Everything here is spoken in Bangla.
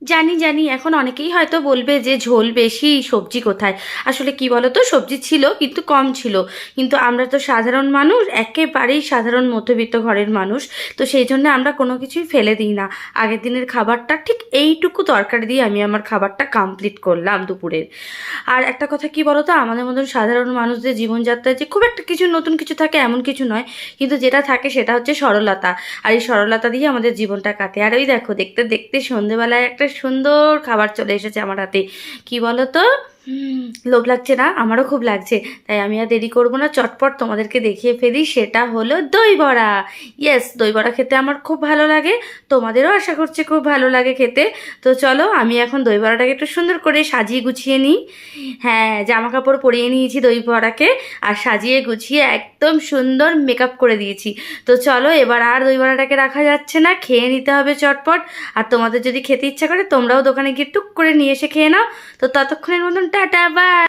জানি জানি, এখন অনেকেই হয়তো বলবে যে ঝোল বেশি সবজি কোথায়। আসলে কি বলো তো, সবজি ছিল কিন্তু কম ছিল। কিন্তু আমরা তো সাধারণ মানুষ, একেবারেই সাধারণ মধ্যবিত্ত ঘরের মানুষ। তো সেই জন্য আমরা কোনো কিছুই ফেলে দিই না। আগের দিনের খাবারটা ঠিক এইটুকু তরকারি দিয়ে আমি আমার খাবারটা কমপ্লিট করলাম দুপুরের। আর একটা কথা কি বলো তো, আমাদের মতন সাধারণ মানুষদের জীবনযাত্রায় যে খুব একটা কিছু নতুন কিছু থাকে এমন কিছু নয়, কিন্তু যেটা থাকে সেটা হচ্ছে সরলতা। আর এই সরলতা দিয়ে আমাদের জীবনটা কাটে। আর ওই দেখো, দেখতে দেখতে সন্ধেবেলায় একটা সুন্দর খাবার চলে এসেছে আমার হাতে। কি বলো তো? হুম, লোভ লাগছে না? আমারও খুব লাগছে। তাই আমি আর দেরি করবো না, চটপট তোমাদেরকে দেখিয়ে ফেলি। সেটা হলো দই বড়া। ইয়েস, দই বড়া খেতে আমার খুব ভালো লাগে। তোমাদেরও আশা করছি খুব ভালো লাগে খেতে। তো চলো, আমি এখন দই বড়াটাকে একটু সুন্দর করে সাজিয়ে গুছিয়ে নিই। হ্যাঁ, জামা কাপড় পরিয়ে নিয়েছি দই বড়াকে, আর সাজিয়ে গুছিয়ে একদম সুন্দর মেকআপ করে দিয়েছি। তো চলো, এবার আর দই বড়াটাকে রাখা যাচ্ছে না, খেয়ে নিতে হবে চটপট। আর তোমাদের যদি খেতে ইচ্ছা করে তোমরাও দোকানে গিয়ে টুক করে নিয়ে এসে খেয়ে নাও। তো ততক্ষণের মতন টাটা, বাই।